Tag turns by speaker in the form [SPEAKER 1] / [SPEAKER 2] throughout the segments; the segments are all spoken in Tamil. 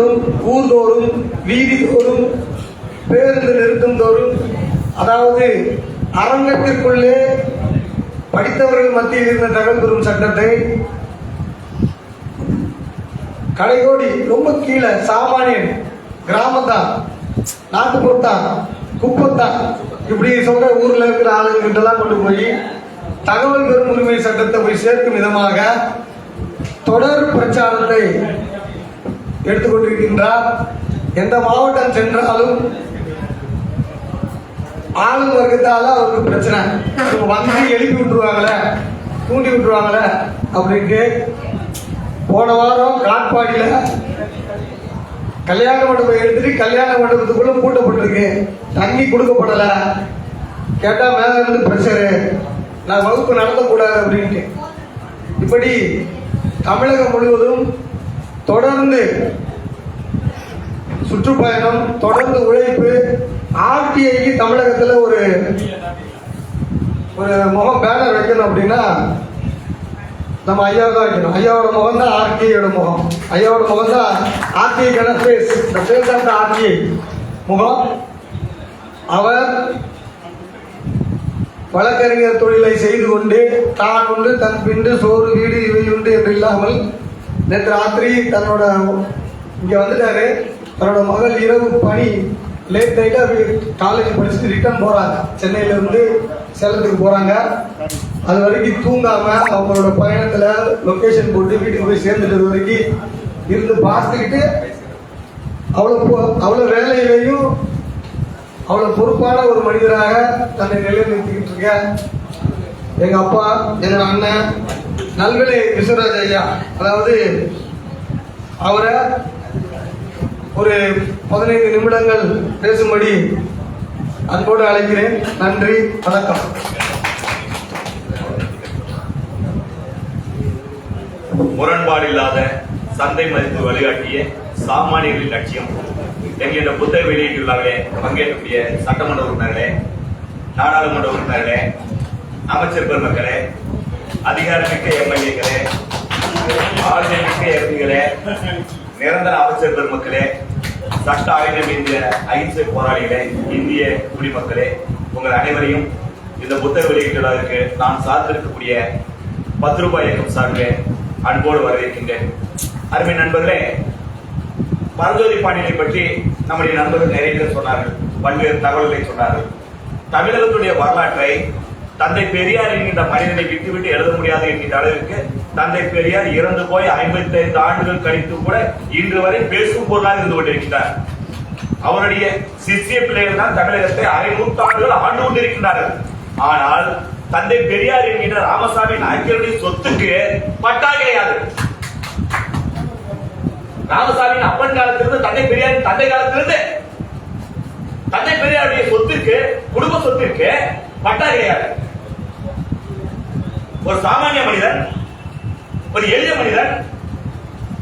[SPEAKER 1] தோறும், ஊர் தோறும், வீதி தோறும், பேருந்து நிறுத்தம் தோறும், அதாவது அரங்கத்திற்குள்ளே படித்தவர்கள் மத்தியில் இருந்த தகவல் பெறும் சட்டத்தை கடைகோடி ரொம்ப கீழே சாமானியன் கிராமத்தான், நாட்டுப்புறத்தான், குப்பத்தான் இப்படி சொல்ற ஊர்ல இருக்கிற ஆளுங்கிட்ட எல்லாம் கொண்டு போய் தகவல் பெறும் உரிமை சட்டத்தை போய் சேர்க்கும் விதமாக தொடர் பிரச்சாரத்தை எடுத்துக்கொண்டிருக்கின்றார். எந்த மாவட்டம் சென்றாலும் ஆளும் வர்க்கத்தால அவருக்கு பிரச்சனை, வந்து எழுப்பி விட்டுருவாங்களே, தூண்டி விட்டுருவாங்களே அப்படின்ட்டு போன வாரம் காட்பாடியில கல்யாண மண்டபம் எடுத்துட்டு கல்யாண மண்டபத்துக்குள்ள பூட்டப்பட்டிருக்கு, தண்ணி கொடுக்கப்படல, கேட்டா மேல இருந்து பிரஷரு, நான் வகுப்பு நடத்தக்கூடாது அப்படின்ட்டு. இப்படி தமிழகம் முழுவதும் தொடர்ந்து சுற்றுப்பயணம், தொடர்ந்து உழைப்பு. ஆர்டிஐக்கு தமிழகத்துல ஒரு முகம் பேனர் வைக்கணும் அப்படின்னா நம்ம ஐயா தான் வைக்கணும். ஐயாவோட முகம் தான் ஆர்டிஐயோட முகம். ஐயாவோட முகம் தான் ஆர்டிஐக்கான ஃபேஸ், இந்த ஃபேஸ் ஆஃப் த ஆர்டிஐ முகம். அவர் வழக்கறிஞர் தொழிலை செய்து கொண்டு தான் உண்டு, தன் பிண்டு, சோறு, வீடு இவை உண்டு என்று இல்லாமல் நேற்று ராத்திரி தன்னோட இங்க வந்துட்டாரு. தன்னோட மகள் இரவு பணி லேட் நைட்டா காலேஜ் படிச்சுட்டு ரிட்டர்ன் போறாங்க. சென்னையில இருந்து சேலத்துக்கு போறாங்க. அது வரைக்கும் தூங்காம அவங்களோட பயணத்துல லொகேஷன் போட்டு வீட்டுக்கு போய் சேர்ந்துட்டது வரைக்கும் இருந்து பார்த்துக்கிட்டு அவ்வளவு வேலையிலையும் அவ்வளவு பொறுப்பான ஒரு மனிதராக தன்னை நிலைநிறுத்திக்கிட்டு இருக்க எங்க அப்பா, என்னோட அண்ணன் நல்விலை விஸ்வராஜ் ஐயா, அதாவது அவரை ஒரு 15 நிமிடங்கள் பேசும்படி அன்போடு அழைக்கிறேன். நன்றி, வணக்கம்.
[SPEAKER 2] முரண்பாடு இல்லாத சந்தை மதிப்பு வழிகாட்டிய சாமானியர்களின் லட்சியம் என்கின்ற புத்தக வெளியீட்டு விழாவிலே பங்கேற்கக்கூடிய சட்டமன்ற உறுப்பினர்களே, நாடாளுமன்ற உறுப்பினர்களே, அமைச்சர் பெருமக்களே, அதிகாரமிக்க எம்எல்ஏக்களே, ஆளுநர்மிக்க எம்பிகளே, நிரந்தர அமைச்சர் பெருமக்களே, சட்ட ஆயுதம் இந்திய அகிம்சை போராளிகளே, இந்திய குடிமக்களே, உங்கள் அனைவரையும் இந்த புத்தக வெளியீட்டு விழாவிற்கு நான் சார்ந்திருக்கக்கூடிய 10 ரூபாய் இயக்கம் சார்பிலே அன்போடு வரவேற்கின்றேன். அருமை நண்பர்களே, பரஞ்சோதி பாண்டியனை பற்றி நம்முடைய நண்பர்கள் நிறைய பேர் சொன்னார்கள், பல்வேறு தகவல்களை சொன்னார்கள். தமிழகத்துடைய வரலாற்றை தந்தை பெரியார் என்கின்ற மனிதனை விட்டுவிட்டு எழுத முடியாது என்கின்ற அளவிற்கு தந்தை பெரியார் இறந்து போய் 55 ஆண்டுகள் கழித்து கூட இன்று வரை பேசும் பொருளாக இருந்து கொண்டிருக்கிறார். அவருடைய சிறிய பிள்ளைகள் தான் தமிழகத்தை 1/2 நூற்றாண்டுகள் ஆண்டு கொண்டிருக்கின்றார்கள். ஆனால் தந்தை பெரியார் என்கின்ற ராமசாமி நாயக்கருடைய சொத்துக்கு பட்டா கிடையாது. ராமசாமியின் அப்பன் காலத்திலிருந்து தந்தை பெரியாரின் தந்தை காலத்திலிருந்து தந்தை பெரியாருடைய சொத்துக்கு, குடும்ப சொத்திற்கு பட்டா கிடையாது. ஒரு சாமானிய மனிதன், ஒரு எளிய மனிதன்,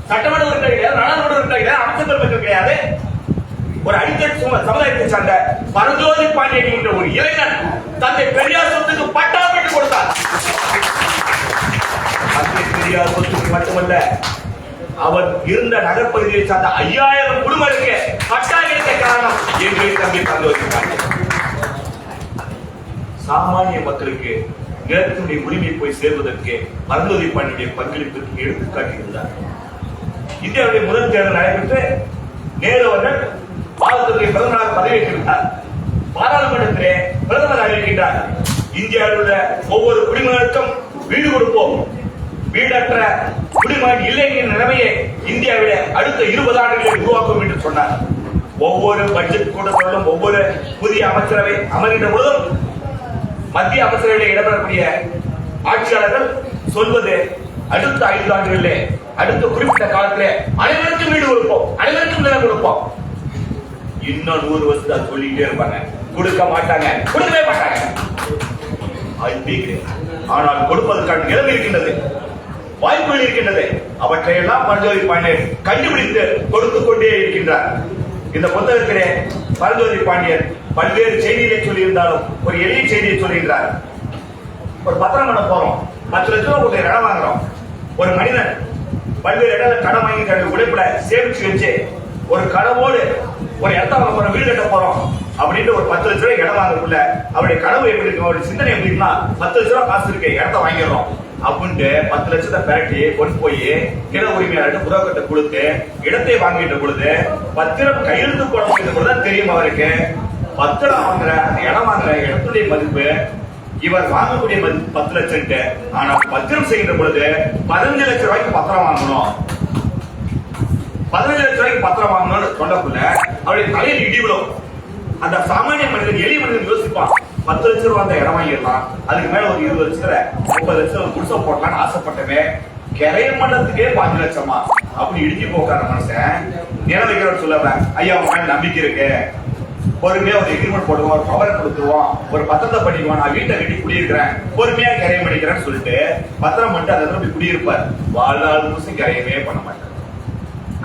[SPEAKER 2] சட்டமன்ற உறுப்பினர் கிடையாது, நாடாளுமன்ற உறுப்பினர் கிடையாது, அமைச்சர் பெருமக்கள் கிடையாது, ஒரு அடித்தட்டு சமுதாயத்தை சார்ந்த பரஞ்சோதி பாண்டியன் என்ற ஒரு இளைஞன் தந்தை பெரியார் சொத்துக்கு பட்டா பெற்றுக் கொடுத்தார். தந்தை பெரியார் சொத்துக்கு மட்டுமல்ல, அவர் இருந்த நகர்ப்பகுதியை சார்ந்த 5000 குடும்பங்களுக்கு பட்டா கிடைத்த காரணம் எங்களை தம்பி பரஞ்சோதி பாண்டியன். சாமானிய மக்களுக்கு நிலத்தினுடைய உரிமை போய் சேர்வதற்கு பரஞ்சோதி பாண்டியனுடைய பங்களிப்பிற்கு எடுத்துக்காட்டியிருந்தார். இந்தியாவுடைய முதல் தேர்தல் நடைபெற்று நேரு அவர்கள் பாரதத்துடைய பிரதமராக பதவியேற்றிருந்தார். பாராளுமன்றத்திலே பிரதமர் அறிவிக்கின்றார், இந்தியாவில் உள்ள ஒவ்வொரு குடிமகனுக்கும் வீடு கொடுப்போம், வீடற்ற குடிமகன் இல்லை என்ற நிலைமையை இந்தியாவில அடுத்த 20 ஆண்டுகளில் உருவாக்கும் என்று சொன்னார். ஒவ்வொரு பட்ஜெட் கூட்டத்திலும் ஒவ்வொரு புதிய அமைச்சரவை அமர்கின்ற பொழுதும் மத்திய அமைச்சரவையில் இடம்பெறக்கூடிய ஆட்சியாளர்கள் சொல்வது, அடுத்த 5 ஆண்டுகளிலே, அடுத்த குறிப்பிட்ட காலத்திலே அனைவருக்கும் வீடு கொடுப்போம், அனைவருக்கும் நிலம் கொடுப்போம். இன்னும் 100 வருஷம் சொல்லிட்டே இருப்பாங்க, கொடுக்க மாட்டாங்க, கொடுக்கவே மாட்டாங்க. ஆனால் கொடுப்பதற்கான நிலம் இருக்கின்றது, வாய்ப்புகள் இருக்கின்றது. அவற்றையெல்லாம் பரஞ்சோதி பாண்டியன் கண்டுபிடித்து கொடுத்துக் கொண்டே இருக்கின்றார். இந்த புத்தகத்திலே பரஞ்சோதி பாண்டியன் பல்வேறு செய்திகளை சொல்லியிருந்தாலும் ஒரு எளிய செய்தியை சொல்லுகின்றார். ஒரு பத்திரம் பண்ண போறோம், 10 லட்சம் ரூபாய் இடம் வாங்குறோம். ஒரு மனிதன் பல்வேறு இடத்துல கடன் வாங்கி உழைப்புல சேமிச்சு வச்சு ஒரு கனவோடு ஒரு இடத்த வாங்க போறோம், வீடு கட்ட போறோம் அப்படின்ட்டு ஒரு 10 லட்ச ரூபாய் இடம் வாங்குறதுக்குள்ள அவருடைய கனவு எப்படி இருக்கும், அவருடைய சிந்தனை எப்படி இருக்குன்னா 10 லட்ச ரூபாய் காசு இருக்கு, இடத்த வாங்கிடுறோம் அப்படின்ட்டு 10 லட்சத்தை பெரட்டி கொண்டு போய் நில உரிமையாளர்கிட்ட புரோக்கர்ட்ட கொடுத்து இடத்தை வாங்கிட்ட பொழுது பத்திரம் கையெழுத்து போட முடிந்த பொழுதுதான் தெரியும் அவருக்கு பத்திரம் வாங்குற அந்த இடம் வாங்குற இடத்துடைய மதிப்பு இவர் வாங்கக்கூடிய மதிப்பு 10 லட்சம். ஆனா பத்திரம் செய்கின்ற பொழுது 15 லட்சம் ரூபாய்க்கு பத்திரம் வாங்கணும், 15 லட்சம் ரூபாய்க்கு பத்திரம் வாங்கணும்னு சொல்லக்குள்ள அவருடைய தலையில் இடி விழும். அந்த சாமானிய மனிதன் எளிய மனிதன் யோசிப்பான், 10 லட்சம் ரூபாய் அந்த இடம் வாங்கிடலாம், அதுக்கு மேல ஒரு 20 லட்சத்துல 30 லட்சம் குடிசை போடலாம்னு ஆசைப்பட்டவே கரைய மண்டலத்துக்கே 5 லட்சமா அப்படி இடிஞ்சு போக்கார மனுஷன் நில வைக்கிறவர் சொல்லுவேன், ஐயா உங்க நம்பிக்கை இருக்கு, பொறுமையா ஒரு எக்ரிமெண்ட் போடுவோம், ஒரு பவர் கொடுத்துருவோம், ஒரு பத்திரத்தை பண்ணிக்குவோம், நான் வீட்டை கட்டி குடியிருக்கிறேன், பொறுமையா கரையம் பண்ணிக்கிறேன்னு சொல்லிட்டு பத்திரம் மட்டும் அதை போய் குடியிருப்பார். வாழ்நாள் முழுசும் கரையவே பண்ண மாட்டார்.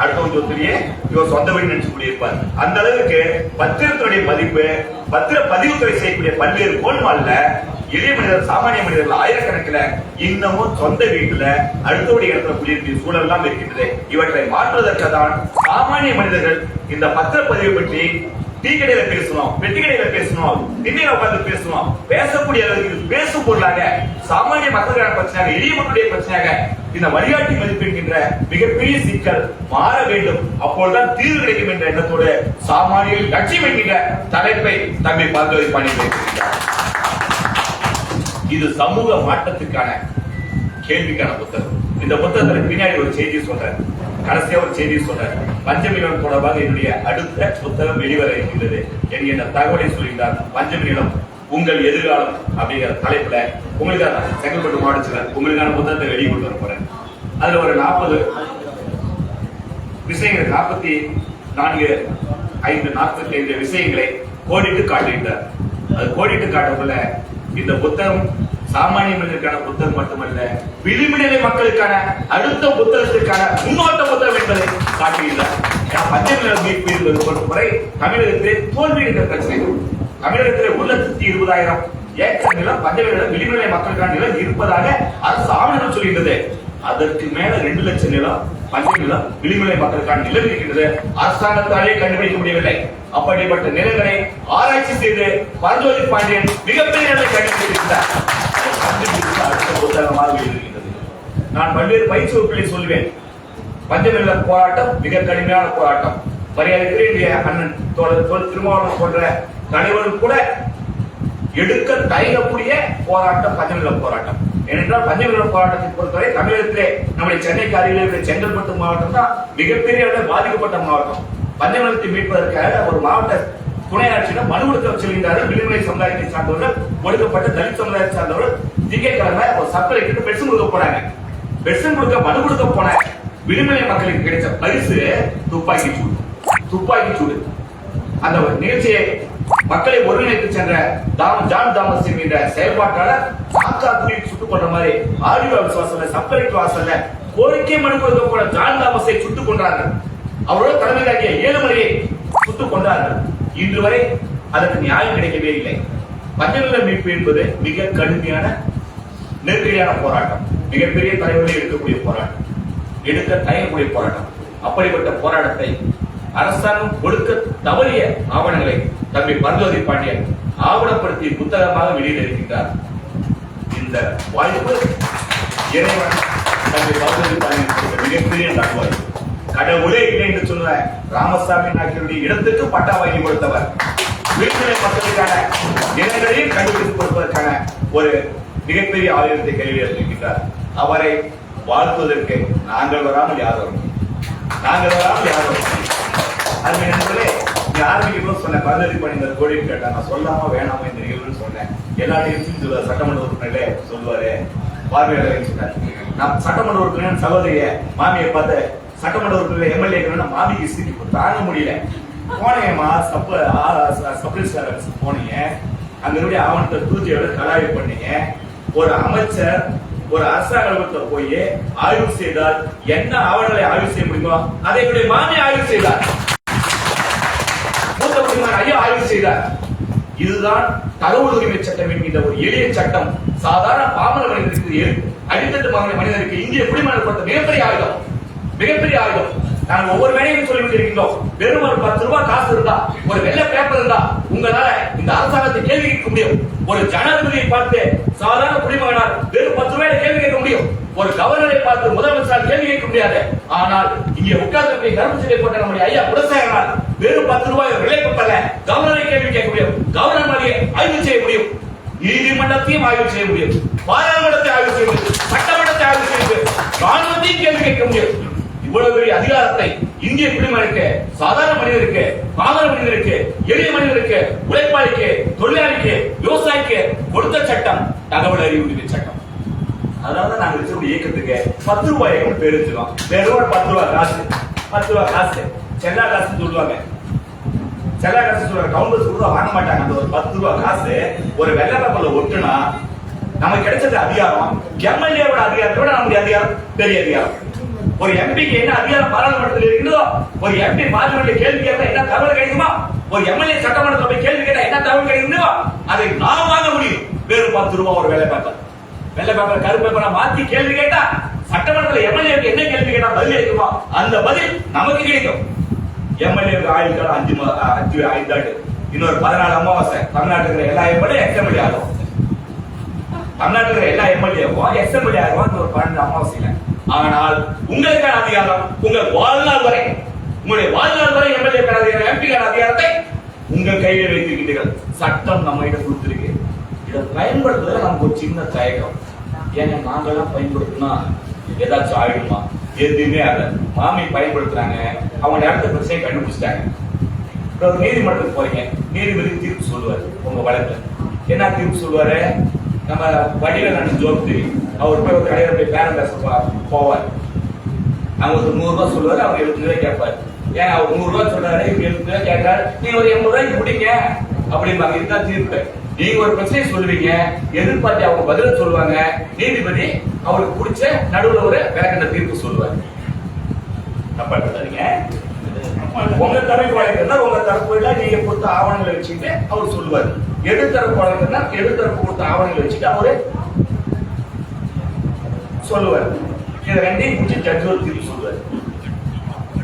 [SPEAKER 2] அடுத்த சொத்துலயே இவர் சொந்த வீடு நினைச்சு குடியிருப்பார். அந்த அளவுக்கு பத்திரத்தினுடைய மதிப்பு பத்திர பதிவுத்துறை செய்யக்கூடிய பல்வேறு கோல்மால்ல எளிய மனிதர் சாமானிய மனிதர்கள் ஆயிரக்கணக்கில் இன்னமும் சொந்த வீட்டுல அடுத்தபடி இடத்துல குடியிருக்கிற சூழல் எல்லாம் இருக்கின்றது. இவற்றை மாற்றுவதற்கு தான் சாமானிய மனிதர்கள் இந்த பத்திரப்பதிவு பற்றி டீ கடையில பேசணும், பெட்டி கடையில பேசணும், திண்ணையில உட்கார்ந்து பேசணும், பேசக்கூடிய அளவுக்கு பேசும் பொருளாக சாமானிய மக்களுக்கான பிரச்சனையாக எளிய மக்களுடைய பிரச்சனையாக இந்த வழிகாட்டி மதிப்பு என்கின்ற மிகப்பெரிய சிக்கல் மாற வேண்டும். அப்போதுதான் தீர்வு கிடைக்கும் என்ற எண்ணத்தோடு சாமானிய லட்சியம் என்கின்ற தலைப்பை தம்பி பார்த்து பண்ணியிருக்கிறார். இது சமூக மாற்றத்துக்கான கேள்விக்கான புத்தகம். இந்த புத்தகத்துல பின்னாடி ஒரு செய்தி சொல்றேன், கடைசியா ஒரு செய்தி சொல்றேன். பஞ்சமிலம் தொடர்பாக என்னுடைய அடுத்த புத்தகம் வெளிவர இருக்கின்றது என்கின்ற தகவலை சொல்கிறார். பஞ்சமிலம் உங்கள் எதிர்காலம் அப்படிங்கிற தலைப்புல உங்களுக்கான செங்கல்பட்டு மாவட்டத்துல உங்களுக்கான புத்தகத்தை வெளியே கொண்டு வர போறேன். அதுல ஒரு 40 விஷயங்கள் 45 விஷயங்களை கோடிட்டு காட்டுகின்றார். அது கோடிட்டு காட்டக்குள்ள இந்த புத்தகம் சாமானிய மனிதருக்கான புத்தகம் மட்டுமல்ல, விளிம்புநிலை மக்களுக்கான அடுத்த புத்தகத்திற்கான முன்னோட்ட புத்தகம் என்பதை காட்டுகிறார். பஞ்சமில மீட்பு என்பது ஒரு முறை தமிழகத்திலே தோல்வி என்ற பிரச்சனை. தமிழகத்திலே 1,20,000 ஏக்கர் நிலம் பஞ்சமில விளிம்புநிலை மக்களுக்கான நிலம் இருப்பதாக அரசு ஆவணங்கள் சொல்கின்றது. அதற்கு மேல 2 லட்சம் நிலம் பஞ்சமிலம் விளிம்புநிலை மக்களுக்கான நிலம் இருக்கின்றது. அரசாங்கத்தாலே கண்டுபிடிக்க முடியவில்லை. அப்படிப்பட்ட நிலங்களை ஆராய்ச்சி செய்து பரஞ்சோதி பாண்டியன் மிகப்பெரிய நிலை கண்டுபிடித்தார். புத்தகமாக வெளியிடுகின்றது. நான் பல்வேறு பயிற்சி வகுப்புகளை சொல்வேன். பஞ்சமில்ல போராட்டம் மிக கடுமையான போராட்டம். மரியாதைக்குரிய அண்ணன் திருமாவளவன் போன்ற தலைவர்கள் கூட எடுக்க தயங்கக்கூடிய போராட்டம் பஞ்சமில்ல போராட்டம். ஏனென்றால் பஞ்சமில்ல போராட்டத்தை பொறுத்தவரை தமிழகத்திலே நம்முடைய சென்னைக்கு அருகில் இருக்கிற செங்கல்பட்டு மாவட்டம் தான் மிகப்பெரிய அளவில் பாதிக்கப்பட்ட மாவட்டம். பஞ்சமிலத்தை மீட்பதற்காக ஒரு மாவட்ட துணை ஆட்சியிடம் மனு கொடுக்க செல்கின்றார்கள். விளிம்புநிலை சமுதாயத்தை சார்ந்தவர்கள், ஒடுக்கப்பட்ட தலித் சமுதாயத்தை சார்ந்தவர்கள் திங்கட்கிழமை ஒரு சப்ளைக்கு பெட்சன் கொடுக்க போனாங்க. பெட்சன் கொடுக்க மனு கொடுக்க போன விளிம்புநிலை மக்களுக்கு கிடைச்ச பரிசு துப்பாக்கி சூடு. அந்த நிகழ்ச்சியை மக்களை ஒருங்கிணைத்து சென்ற ஜான் தாமஸ் என்கின்ற செயல்பாட்டாளர் காக்கா குருவி சுட்டுக் கொண்ட மாதிரி ஆடியோ வாசல்ல சப்ளைக்கு வாசல்ல கோரிக்கை மனு கொடுக்க போன ஜான் தாமஸை சுட்டுக் கொண்டார்கள். அவரோட தலைமையாகிய ஏழுமலையை சுட்டுக் கொண்டார்கள். இன்று வரை அதற்கு நியாயம் கிடைக்கவே இல்லை. பஞ்சமில மீட்பு என்பது மிக கடுமையான நெருக்கடியான போராட்டம். மிகப்பெரிய தலைவர்களை எடுக்கக்கூடிய போராட்டம், எடுக்க தயங்கக்கூடிய போராட்டம். அப்படிப்பட்ட போராட்டத்தை அரசாங்கம் கொடுக்க தவறிய ஆவணங்களை தம்பி பரஞ்சோதி பாண்டியன் ஆவணப்படுத்தி புத்தகமாக வெளியிட இருக்கின்றார். இந்த வாய்ப்பு இறைவன் தம்பி பரஞ்சோதி பாண்டியன் மிகப்பெரிய நல்வாய்ப்பு. கடவுளே இல்லை என்று சொன்ன ராமசாமி நாயக்கருடைய இடத்துக்கு பட்டா வாங்கி கொடுத்தவர். விளிம்புநிலை மக்களுக்கான நிலங்களையும் கண்டுபிடித்து கொடுப்பதற்கான ஒரு மிகப்பெரிய ஆயுதத்தை கையில் இருக்கின்றார். அவரை வாழ்த்துவதற்கு நாங்கள் வராமல் யார் வரும்? அது நண்பர்களே, ஆரம்பிக்கும் சொன்ன பரஞ்சோதி பாண்டியன் கோடி கேட்டா நான் சொல்லாம வேணாம இந்த நிகழ்வுன்னு சொன்னேன். எல்லா நிகழ்ச்சியும் சொல்லுவார். சட்டமன்ற உறுப்பினர்களே சொல்லுவாரு, பார்வையாளர்கள் சொன்னார். நான் சட்டமன்ற உறுப்பினர் சகோதரிய மாமியை பார்த்து சட்டமன்ற உறுப்பினர் எம்எல்ஏ மாமிக்கு சிரிப்பு தாங்க முடியல. போனேம்மா சப்ரிஜிஸ்டார் போனீங்க, அங்க ஆவணத்தை தூஜியோட கலாய்வு பண்ணீங்க. ஒரு அமைச்சர் ஒரு அரசாங்க அலுவலகத்தில் போய் ஆய்வு செய்தால் என்ன ஆவணங்களை ஆய்வு செய்ய முடியுமோ அதை என்னுடைய மாமி ஆய்வு செய்தார். மூத்த குடிமகன் ஐயா ஆய்வு செய்தார். இதுதான் தகவல் உரிமை சட்டம் என்கின்ற ஒரு எளிய சட்டம். சாதாரண பாமர மனிதருக்கு, அடித்தட்டு மனிதருக்கு இந்திய குடிமகன் கொடுத்த மிகப்பெரிய ஆயுதம். நாங்கள் ஒவ்வொரு வேலையும் சொல்லி கொண்டிருக்கின்றோம். வெறும் ஒரு 10 ரூபாய் காசு இருந்தா, ஒரு வெள்ளை பேப்பர் இருந்தா உங்களால இந்த அரசாங்கத்தை கேள்வி கேட்க முடியும். ஒரு ஜனாதிபதியை பார்த்து சாதாரண குடிமகனால் வெறும் 10 ரூபாயில கேள்வி கேட்க முடியும். ஒரு கவர்னரை பார்த்து முதலமைச்சரால் கேள்வி கேட்க முடியாது. ஆனால் இங்கே உட்கார்ந்து கருப்பு சட்டை போட்ட நம்முடைய ஐயா குலசேகரனால் வெறும் 10 ரூபாய் வெள்ளை பேப்பர்ல கவர்னரை கேள்வி கேட்க முடியும். கவர்னர் மாதிரியே ஆய்வு செய்ய முடியும். நீதிமன்றத்தையும் ஆய்வு செய்ய முடியும். பாராளுமன்றத்தை ஆய்வு செய்ய முடியும். சட்டமன்றத்தை ஆய்வு செய்ய முடியும். ராணுவத்தையும் கேள்வி கேட்க முடியும். இவ்வளவு பெரிய அதிகாரத்தை இந்திய குடிமகனுக்கு, சாதாரண மனிதருக்கு, பாமர மனிதருக்கு, எளிய மனிதருக்கு, உழைப்பாளிக்கு, தொழிலாளிக்கு, விவசாயிக்கு கொடுத்த சட்டம் தகவல் அறிவு உரிமை சட்டம். அதனால நாங்க வச்சிருக்க இயக்கத்துக்கு 10 ரூபாய் பேர் வச்சிருக்கோம். வெறும் 10 ரூபாய் காசு, 10 ரூபாய் காசு செல்லா காசு சொல்லுவாங்க. செல்லா காசு சொல்லுவாங்க. கவுண்டர்ஸ் கூட வாங்க மாட்டாங்க. அந்த ஒரு 10 ரூபாய் காசு ஒரு வெள்ளை பேப்பர்ல ஒட்டுனா நமக்கு கிடைச்சது அதிகாரம். எம்எல்ஏவோட அதிகாரத்தோட நம்முடைய அதிகாரம் பெரிய அதிகாரம். ஒரு எம்பிக்கு என்ன அதிகாரம் பாராளுமன்றத்தில் இருக்கிறதோ, ஒரு எம்பி பார்லிமெண்ட்ல கேள்வி கேட்டா என்ன தகவல் கிடைக்குமா, ஒரு எம்எல்ஏ சட்டமன்றத்தில் போய் கேள்வி கேட்டா என்ன தகவல் கிடைக்குமோ அதை நாம் வாங்க முடியும். வெறும் 10 ரூபாய் ஒரு வெள்ளை பேப்பர். வெள்ளை பேப்பர் கருப்பு பேப்பரை மாத்தி கேள்வி கேட்டா சட்டமன்றத்தில் எம்எல்ஏக்கு என்ன கேள்வி கேட்டா பதில் கிடைக்குமா, அந்த பதில் நமக்கு கிடைக்கும். எம்எல்ஏக்கு ஆயுள் காலம் 5 ஆண்டு, இன்னொரு 14 அமாவாசை. தமிழ்நாட்டுக்கு எல்லா எம்எல்ஏ எக்ஸ்எம்எல்ஏ ஆகும். தமிழ்நாட்டுக்கு எல்லா எம்எல்ஏவும் எக்ஸ்எம்எல்ஏ ஆகும் ஒரு 12 அமாவாசையில. ஆனால் உங்களுக்கான அதிகாரம் உங்கள் வாழ்நாள் வரை, உங்களுடைய வாழ்நாள் வரை எம்எல்ஏ அதிகாரம், எம்பி அதிகாரத்தை உங்கள் கையில் வைத்திருக்கிறீர்கள். சட்டம் நம்ம கிட்ட கொடுத்திருக்கு. இதை பயன்படுத்துறதுல நமக்கு ஒரு சின்ன தயக்கம். ஏன்னா நாங்கெல்லாம் பயன்படுத்தினா ஏதாச்சும் ஆயிடுமா, எதுவுமே ஆகல. மாமி பயன்படுத்துறாங்க, அவங்க நேரத்தை பிரச்சனையை கண்டுபிடிச்சிட்டாங்க. ஒரு நீதிமன்றத்துக்கு போறீங்க, நீதிபதி தீர்ப்பு சொல்லுவாரு. உங்க வழக்குல என்ன தீர்ப்பு சொல்லுவாரு? நம்ம வடிவேல் ஜோக் தெரியும். அவர் போய் ஒரு கடையில போய் பேரம் பேச போவார். அவங்க ஒரு 100 ரூபாய் சொல்லுவாரு, அவர் 70 ரூபாய் கேட்பாரு. ஏன் அவர் 100 ரூபாய் சொல்றாரு, 70 ரூபாய் கேட்கிறாரு, நீங்க ஒரு 80 ரூபாய்க்கு பிடிங்க அப்படிம்பாங்க. இதுதான் தீர்ப்பு. நீங்க ஒரு பிரச்சனையை சொல்லுவீங்க, எதிர்பார்த்து அவங்க பதில சொல்லுவாங்க. நீதிபதி அவருக்கு பிடிச்ச நடுவுல ஒரு விளக்கின தீர்ப்பு சொல்லுவாரு. தப்பா இருக்காதீங்க. உங்க தரப்பு வழக்குன்னா உங்க தரப்புல நீங்க கொடுத்த ஆவணங்களை வச்சுட்டு அவர் சொல்லுவாரு. எதிர்த்தரப்பு வழக்குன்னா எதிர்த்தரப்பு கொடுத்த ஆவணங்களை வச்சுட்டு அவரு சொல்லுவார். இதை ரெண்டையும் முடிச்சு ஜட்ஜ் ஒரு தீர்ப்பு சொல்லுவார்.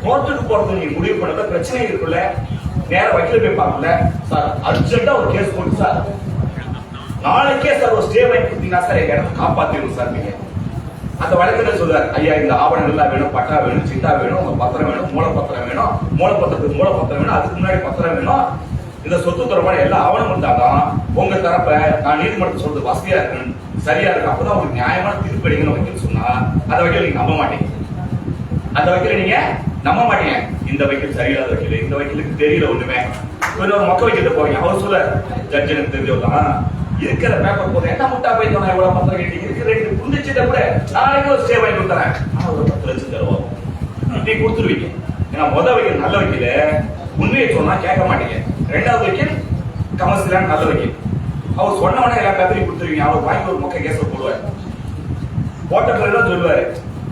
[SPEAKER 2] கோர்ட்டுக்கு போறது நீங்க முடிவு பண்ணத பிரச்சனை இருக்குல்ல, நேரம் வக்கீல போய் பார்க்கல சார், அர்ஜென்ட்டா ஒரு கேஸ் போட்டு சார், நாளைக்கே சார் ஒரு ஸ்டே வாங்கி கொடுத்தீங்கன்னா சார் எங்க இடத்த காப்பாத்திடும் சார். நீங்க அந்த வழக்கில் சொல்லுவார், ஐயா இந்த ஆவணங்கள் எல்லாம் வேணும், பட்டா வேணும், சிட்டா வேணும், உங்க பத்திரம் வேணும், மூலப்பத்திரம் வேணும், மூலப்பத்திரத்துக்கு மூலப்பத்திரம் வேணும், அதுக்கு முன்னாடி பத்திரம் வேணும், இந்த சொத்து தொடர்பான எல்லா ஆவணம் இருந்தாதான் உங்க தரப்ப நான் நீதிமன்றம் சொல்றது வசதியா இருக்கு, சரியா இருக்கு, அப்பதான் உங்களுக்கு நியாயமான தீர்ப்பு அளிக்கணும் வக்கீல் சொன்னா அந்த வக்கீல் நீங்க நம்ப மாட்டீங்க. அந்த வக்கீல நீங்க நம்ப மாட்டீங்க. இந்த வக்கீல் சரியில்லாத வக்கீல், இந்த வக்கீலுக்கு தெரியல ஒண்ணுமே. ஒரு மொக்க வக்கீல் போவீங்க, அவர் சொல்ல ஜட்ஜ் எனக்கு தெரிஞ்சவதான் இருக்கிற பேப்பர் போதும், என்ன முட்டா போய் சொன்னா எவ்வளவு பத்திரம் கேட்டீங்க இருக்கு, ரெண்டு புரிஞ்சிட்ட கூட நாளைக்கு ஒரு ஸ்டே வாங்கி கொடுத்தறேன், ஒரு 10 லட்சம் தருவோம் இப்படி கொடுத்துருவீங்க. ஏன்னா முதல் வக்கீல் நல்ல வக்கீல உண்மையை சொன்னா கேட்க மாட்டீங்க. ரெண்டாவது வக்கீல் கமர்சியலான நல்ல வக்கீல், அவர் சொன்னவனே எல்லா பேப்பரையும் கொடுத்துருவீங்க. அவர் வாங்கி ஒரு மொக்க கேஸ போடுவார். போட்ட பிறகு சொல்லுவாரு,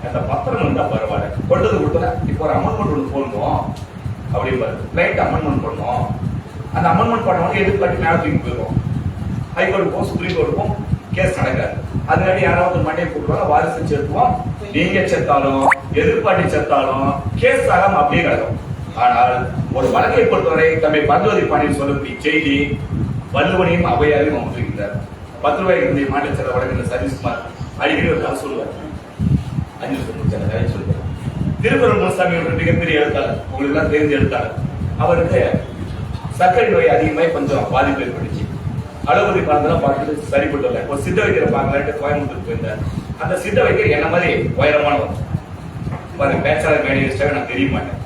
[SPEAKER 2] அந்த பத்திரம் இருந்தா பரவாயில்ல, கொண்டது கொடுத்தா இப்போ ஒரு அமெண்ட்மெண்ட் ஒன்று போடணும் அப்படின்பாரு. ரைட் அமெண்ட்மெண்ட் பண்ணணும். அந்த அமெண்ட்மெண்ட் பண்ணவங்க எதிர்பார்த்து மேல தூக்கி போயிடும். ஹைகோர்ட் போகும், சுப்ரீம் கோர்ட் போகும், கேஸ் நடக்காது. அதனால யாராவது மண்டையை போட்டுவாங்க, வாரிசு சேர்த்துவோம். நீங்க செத்தாலும் எதிர்பார்ட்டி செத்தாலும் கேஸ் ஆகாம அப்படியே கிடக்கும். ஆனால் ஒரு வழக்கை பொறுத்தவரை தம்மை பகவதி பாண்டியன் சொல்லக்கூடிய செய்தி வள்ளுவனையும் அவையாரையும் அமர்ந்திருக்கிறார். 10 ரூபாய்க்கு மாநில செல்ல வழக்கில் சதீஷ்குமார் அடிக்கடி ஒரு கதை சொல்லுவார். 5 நிமிஷம் முடிச்சாங்க சொல்லுவார். திருக்குறள் முனுசாமி ஒரு மிகப்பெரிய எழுத்தாளர், உங்களுக்கு எல்லாம் தெரிஞ்ச எழுத்தாளர். அவருக்கு சர்க்கரை நோய் அதிகமாகி கொஞ்சம் பாதிப்பு ஏற்பட்டுச்சு. அளவுதி பணத்தெல்லாம் பார்த்துட்டு சரிப்பட்டு ஒரு சித்த வைக்கிற பார்க்கலான்ட்டு கோயம்புத்தூர் போயிருந்தார். அந்த சித்த வைக்கிற என்ன மாதிரி உயரமானவர், பேச்சாளர் மேனேஜர் நான் தெரிய மாட்டேன்,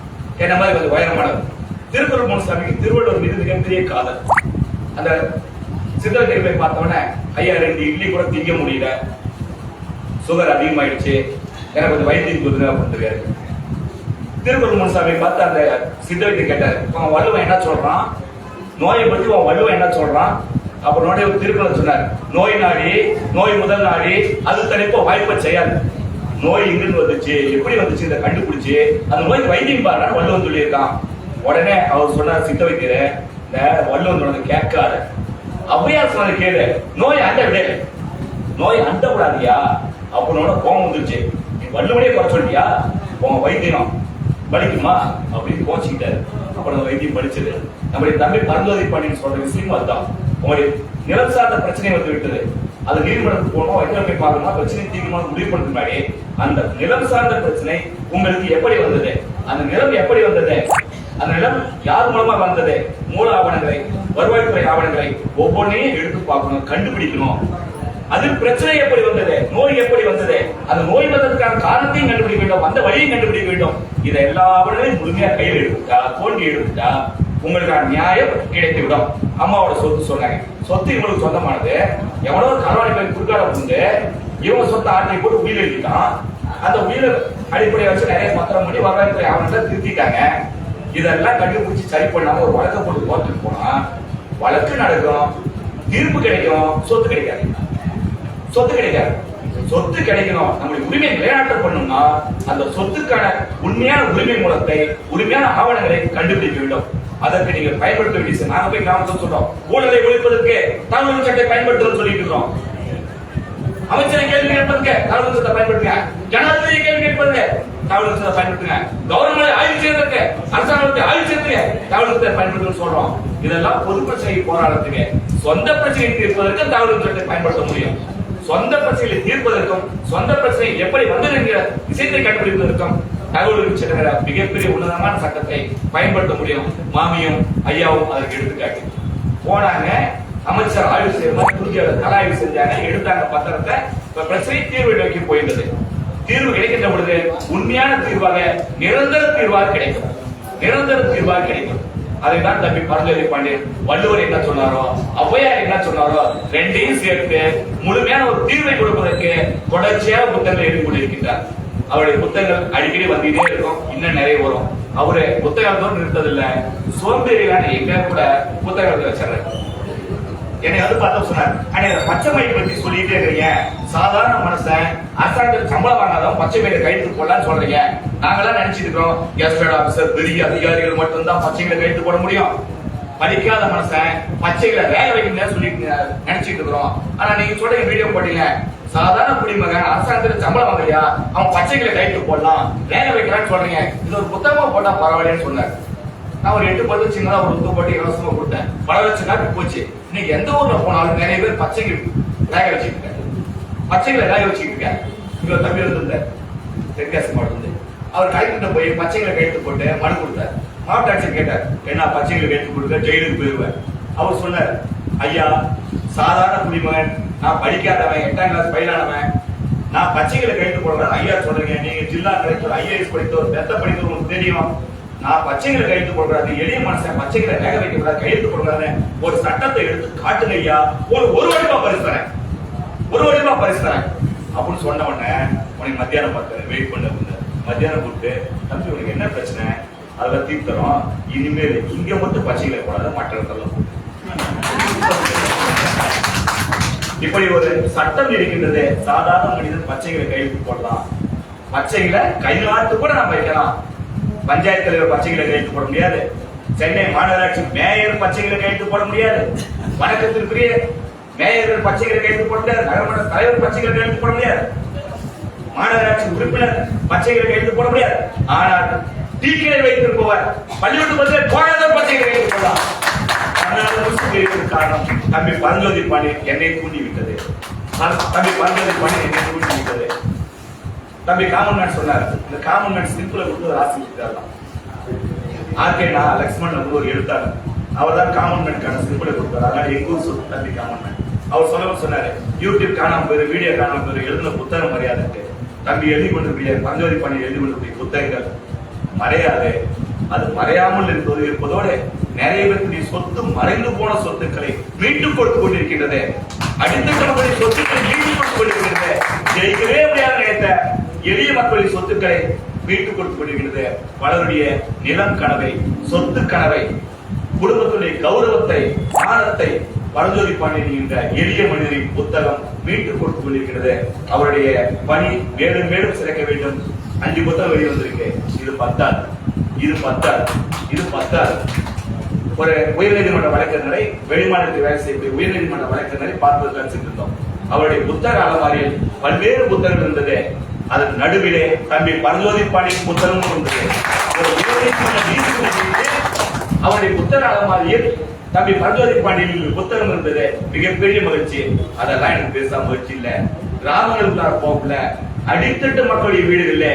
[SPEAKER 2] என்ன மாதிரி கொஞ்சம் உயரமானவர். திருக்குறள் முனுசாமிக்கு திருவள்ளுவர் மீது மிகப்பெரிய காதல். அந்த சித்த வைக்கிற போய் பார்த்தோன்னே, ஐயா 2 இட்லி கூட திங்க முடியல, சுகர் அதிகமாயிடுச்சு, எனக்கு கொஞ்சம் வைத்தியம் கொடுங்க அப்படின்னு திருக்குறள் முனுசாமி பார்த்து அந்த சித்த வைத்தியம் கேட்டாரு. அவன் வள்ளுவன் என்ன சொல்றான், நோயை பத்தி அவன் வள்ளுவன் என்ன சொல்றான். அப்புறம் திருக்குறள் சொன்னார், நோய் நாடி, நோய் முதல் நாடி, அது தனிப்போ வாய்ப்பை செய்யாது. நோய் எங்கிருந்து வந்துச்சு, எப்படி வந்துச்சு, இதை கண்டுபிடிச்சு அந்த நோய்க்கு வைத்தியம் பாரு வள்ளுவன் சொல்லியிருக்கான். உடனே அவர் சொன்னார், சித்த வைக்கிற இந்த வள்ளுவன் சொன்னது கேட்காத, ஔவையார் சொன்னது கேளு, நோய் அண்ட விட, நோய் அண்ட விடாதியா. அப்பனோட கோபம் வந்துருச்சு, நீ வள்ளுவனே குறை சொல்லியா, உங்க வைத்தியம் படிக்குமா அப்படின்னு கோச்சிக்கிட்டாரு. அப்புறம் வைத்தியம் படிச்சது. நம்முடைய தம்பி பரஞ்சோதி பாண்டியன் சொல்ற விஷயம் அதுதான். உங்களுடைய நிலம் சார்ந்த பிரச்சனை வந்து விட்டது, அது நீதிமன்றத்துக்கு போகணும், வைத்தியம் போய் பார்க்கணும், பிரச்சனை தீர்மானம் முடிவு பண்ண முன்னாடி அந்த நிலம் சார்ந்த பிரச்சனை உங்களுக்கு எப்படி வந்தது, அந்த நிலம் எப்படி வந்தது, அந்த நிலம் யார் மூலமா வந்தது, மூல ஆவணங்களை, வருவாய்த்துறை ஆவணங்களை ஒவ்வொன்றையும் எடுத்து பார்க்கணும், கண்டுபிடிக்கணும். அது பிரச்சனை எப்படி வந்தது, நோய் எப்படி வந்தது, அந்த நோய் வந்ததுக்கான காரணத்தையும் கண்டுபிடிக்க வேண்டும், அந்த வழியையும் கண்டுபிடிக்க வேண்டும். இதை எல்லா ஆவணங்களையும் முழுமையா கையில் எடுத்துட்டா, தோண்டி எடுத்துட்டா உங்களுக்கான நியாயம் கிடைத்துவிடும். அம்மாவோட சொத்து சொன்னாங்க, சொத்து இவங்களுக்கு சொந்தமானது. எவ்வளவு கரவாணி பேர் குறுக்காட வந்து இவங்க சொத்தை ஆட்டையை போட்டு உயிர் எழுதிட்டான். அந்த உயிர் அடிப்படையை வச்சு நிறைய பத்திரம் பண்ணி வருவாய்த்துறை ஆவணத்தை திருத்திட்டாங்க. இதெல்லாம் கண்டுபிடிச்சு சரி பண்ணாம ஒரு வழக்கை போட்டு கோர்ட்டுக்கு போனா வழக்கு நடக்கும், தீர்ப்பு கிடைக்கும், சொத்து கிடைக்காது. சொத்து கிடைக்காது. சொத்து கிடைக்கணும், நம்முடைய உரிமை நிலைநாட்ட பண்ணணும்னா அந்த சொத்துக்கான உண்மையான உரிமை மூலத்தை, உரிமையான ஆவணங்களை கண்டுபிடிக்க வேண்டும். அதற்கு நீங்க பயன்படுத்த வேண்டிய, நாங்க போய் கிராமத்தில் சொல்றோம், ஊழலை ஒழிப்பதற்கு தகவல் சட்டத்தை பயன்படுத்துறோம் சொல்லிட்டு இருக்கோம். அமைச்சரை கேள்வி கேட்பதற்கு தகவல் சட்டத்தை பயன்படுத்துங்க, ஜனாதிபதியை கேள்வி கேட்பதற்கு தகவல் சட்டத்தை பயன்படுத்துங்க, கவர்மெண்ட் ஆய்வு செய்வதற்கு, அரசாங்கத்தை ஆய்வு செய்வதற்கு தகவல் சட்டத்தை பயன்படுத்த சொல்றோம். இதெல்லாம் பொது பிரச்சனை போராட்டத்துக்கு, சொந்த பிரச்சனையை தீர்ப்பதற்கு தகவல் சட்டத்தை பயன்படுத்த முடியும். சொந்த பிரச்சனைகளை தீர்ப்பதற்கும், சொந்த பிரச்சனை எப்படி வந்தது என்கிற விஷயத்தை கண்டுபிடிப்பதற்கும் தகவல் சட்டங்கிற மிகப்பெரிய உன்னதமான சட்டத்தை பயன்படுத்த முடியும். மாமியும் ஐயாவும் அதற்கு எடுத்துக்காட்டு. போனாங்க, அமைச்சர் ஆய்வு செய்யணும், துருக்கியோட கல ஆய்வு செஞ்சாங்க, எடுத்தாங்க பத்திரத்தை. பிரச்சனை தீர்வு நோக்கி போயிருந்தது. தீர்வு கிடைக்கின்ற பொழுது உண்மையான தீர்வாக, நிரந்தர தீர்வாக கிடைக்கும், நிரந்தர தீர்வாக கிடைக்கும். அதைதான் தம்பி பரஞ்சோதி பாண்டியன் வள்ளுவர் என்ன சொன்னாரோ, ஔவையார் என்ன சொன்னாரோ, ரெண்டையும் சேர்த்து முழுமையான ஒரு தீர்வை கொடுப்பதற்கு தொடர்ச்சியாக புத்தகங்கள் எழுதி கொண்டிருக்கின்றார். அவருடைய புத்தகங்கள் அடிக்கடி வந்துட்டே இருக்கும், இன்னும் நிறைய வரும். அவரு புத்தகத்தோடு நிறுத்ததில்லை, சோம்பேறியான எங்க கூட புத்தகத்தை வச்சிடறாரு. என்னை வந்து பார்த்தா சொன்னார், பச்சை மயில் பத்தி சொல்லிட்டே இருக்கிறீங்க, சாதாரண மனுஷன் அரசாங்கத்தில் சம்பளம் வாங்காதவன் பச்சை மயிலை கைத்து போடலான்னு சொல்றீங்க. நாங்கெல்லாம் நினைச்சிட்டு இருக்கோம் கெஸ்டட் ஆபீசர், பெரிய அதிகாரிகள் மட்டும்தான் பச்சைகளை கைத்து போட முடியும், படிக்காத மனுஷன் பச்சைகளை வேக வைக்கணும்னு சொல்லி நினைச்சிட்டு இருக்கிறோம். ஆனா நீங்க சொல்ற வீடியோ போட்டீங்க, சாதாரண குடிமகன் அரசாங்கத்தில் சம்பளம் வாங்கலையா, அவன் பச்சைகளை கைத்து போடலாம், வேக வைக்கலான்னு சொல்றீங்க, இது ஒரு புத்தகமா போட்டா பரவாயில்லன்னு சொன்னார். நான் ஒரு 8 பத்து சின்னதா ஒரு புத்தகம் போட்டு இலவசமா கொடுத்தேன். பல லட்சம் நாட்டு போச்சு. இன்னைக்கு எந்த ஊர்ல போனாலும் நிறைய பேர் பச்சைகள் வேக வச்சுக்கிட்டு, பச்சைகளை வேக வச்சுக்கிட்டு இருக்காங்க. இங்க தம்பி இருந்திருந்தார், தென்காசி மாவட்டம். அவர் கலெக்டர்கிட்ட போய் பச்சைகளை கைத்து போட்டு மனு கொடுத்தார். மாவட்ட ஆட்சியர் கேட்டார், என்ன பச்சைகளை கைத்து கொடுக்க ஜெயிலுக்கு போயிருவேன். அவர் சொன்னார், ஐயா சாதாரண குடிமகன், நான் படிக்காதவன், 8ஆம் கிளாஸ் பயிலானவன், நான் பச்சைகளை கைத்து போடுறேன். ஐயா சொல்றீங்க, நீங்க ஜில்லா கலெக்டர், ஐஏஎஸ் படித்தவர், பெத்த படித்தவர், உங்களுக்கு தெரியும். நான் பச்சைகளை கையெழுத்து போடுறாரு, எளிய மனுஷன் பச்சைகளை வேக வைக்கிறாரு, கையெழுத்து போடுறாரு, ஒரு சட்டத்தை எடுத்து காட்டுங்க ஐயா, ஒரு வருஷமா பரிசு தரேன், ஒரு வருஷமா பரிசு தரேன் அப்படின்னு சொன்ன உடனே உனக்கு மத்தியானம் பார்த்தேன், வெயிட் பண்ண. மத்தியானம் கூப்பிட்டு, தம்பி உனக்கு என்ன பிரச்சனை, அதெல்லாம் தீர்த்தரும், இனிமேல் இங்க மட்டும் பச்சைகளை போடாத, மற்ற இடத்தெல்லாம் இப்படி ஒரு சட்டம் இருக்கின்றது. சாதாரண மனிதன் பச்சைகளை கையெழுத்து போடலாம், பச்சைகளை கைநாட்டு கூட நம்ம வைக்கலாம். பஞ்சாயத்து தலைவர் பச்சைகளை கையெழுத்து போட முடியாது, சென்னை மாநகராட்சி மேயர் பச்சைகளை கையெழுத்து போட முடியாது, வணக்கத்திற்குரிய மேயர்கள் பச்சைகளை கையெழுத்து போட முடியாது, நகர்மன்ற தலைவர் பச்சைகளை கையெழுத்து போட முடியாது, மாநகராட்சி உறுப்பினர் பச்சைகளை கையெழுத்து போட முடியாது. ஆனால் டீக்கரை வைத்திருப்பவர் பள்ளிக்கூட பச்சைகளை கையெழுத்து போடலாம். காரணம் தம்பி பரஞ்சோதி பாண்டியன் என்னை தூண்டி விட்டது. தம்பி பரஞ்சோதி பாண்டியன் என்னை தூண்டி விட்டது. தம்பி காமன் மேன் சொன்னார், இந்த காமன் மேன் சிம்பிளை கொடுத்து ஒரு ஆசிரியர் ஆர்கேனா லக்ஷ்மண் வந்து ஒரு எழுத்தாளர், அவர் தான் காமன் மேனுக்கான சிம்பிளை கொடுத்தார். அதனால எங்க ஊர் சொல்லு தம்பி காமன் மேன். அவர் சொன்னாரு, யூடியூப் காணாம போயிரு, வீடியோ காணாம போயிரு, எழுதின புத்தகம் மரியாதை. தம்பி எழுதி கொண்டிருக்கிற பரஞ்சோதி பாண்டியன் எழுதி கொண்டிருக்கிற புத்தகங்கள் மறையாது, அது மறையாமல் இருப்பதோடு நிறைய பேருடைய சொத்து, மறைந்து போன சொத்துக்களை மீட்டுக் கொடுத்து கொண்டிருக்கின்றது. அடித்தட்டப்படி சொத்துக்களை மீட்டுக் கொடுத்து கொண்டிருக்கிறது. ஜெயிக்கவே முடியாத நினைத்த எளிய மக்களின் சொத்துக்களை மீட்டுக் கொடுத்து கொண்டிருக்கிறது. பலருடைய நிலம் கனவை, சொத்து கனவை, குடும்பத்துடைய கௌரவத்தை, மானத்தை பரஞ்சோதி பாண்டியன் என்ற எளிய மனிதரின் புத்தகம் மீட்டுக் கொடுத்து கொண்டிருக்கிறது. அவருடைய பணி மேலும் மேலும் சிறக்க வேண்டும். 5 புத்தகம் வெளிவந்திருக்கு. இது பத்தாது, இது பத்தாது, இது பத்தாது. ஒரு உயர்நீதிமன்ற வழக்கறிஞரை, வெளிமாநிலத்தில் வேலை செய்யக்கூடிய உயர்நீதிமன்ற வழக்கறிஞரை பார்ப்பதற்காக சென்றிருந்தோம். அவருடைய புத்தக அலமாரியில் பல்வேறு புத்தகங்கள் இருந்தது. அதன் நடுவிலே தம்பி பரஞ்சோதி பாண்டியன் புத்தகமும் இருந்தது. ஒரு அவருடைய புத்தக அலமாரியில் தம்பி பரஞ்சோதி பாண்டியன் புத்தகம் இருந்தது, மிகப்பெரிய மகிழ்ச்சி. அதெல்லாம் எனக்கு பெருசா மகிழ்ச்சி இல்ல. கிராமங்களுக்குள்ள போகல, அடித்தட்டு மக்களுடைய வீடுகள்ல,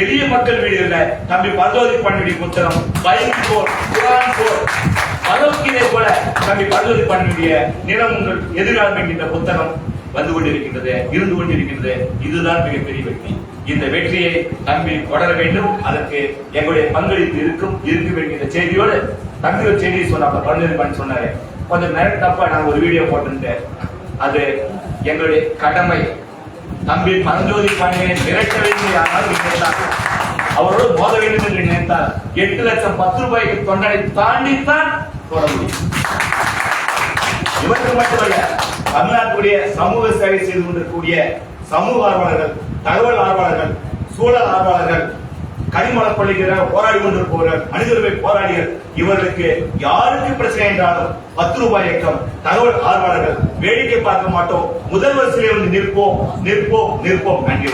[SPEAKER 2] எளிய மக்கள் வீடுகள்ல தம்பி பரஞ்சோதி பாண்டியனுடைய புத்தகம் பைபிள் போல், குர்ஆன் போல், பகவத்கீதை போல தம்பி பரஞ்சோதி பாண்டியனுடைய நிலம் உங்கள் எதிர்காலம் என்கின்ற புத்தகம் வந்து கொண்டிருக்கின்றது, இருந்து கொண்டிருக்கின்றது. இதுதான் மிகப்பெரிய வெற்றி. இந்த வெற்றியை தம்பி தொடர வேண்டும். அதற்கு எங்களுடைய பங்களிப்பு இருக்கும் என்கிற செய்தியோடு தம்பி ஒரு செய்தி சொன்னாங்க. பரஞ்சோதி பாண்டி சொன்னாரு, கொஞ்சம் நேரம் தப்பா நான் ஒரு வீடியோ போட்டிருந்தேன். அது எங்களுடைய கடமை. தம்பி பரஞ்சோதி பாண்டியனை மிரட்ட வேண்டும் யாராலும் நினைத்தார், அவரோடு மோத வேண்டும் என்று நினைத்தார் 8 லட்சம் 10 ரூபாய்க்கு தொண்டனை தாண்டித்தான் போட முடியும். இவருக்கு மட்டுமல்ல, தமிழ்நாட்டுடைய சமூக சேவை செய்து கொண்டிருக்கூடிய சமூக ஆர்வலர்கள், தகவல் ஆர்வலர்கள், சூழல் ஆர்வலர்கள், கனிமலப்பள்ளிக்காக போராடி கொண்டிருப்பவர்கள், மனிதர்களை போராடிகள், இவர்களுக்கு யாருக்கு பிரச்சனை என்றாலும் 10 ரூபாய் இயக்கம், தகவல் ஆர்வலர்கள் வேடிக்கை பார்க்க மாட்டோம். முதல் வரிசையில் வந்து நிற்போம், நிற்போம், நிற்போம். நன்றி.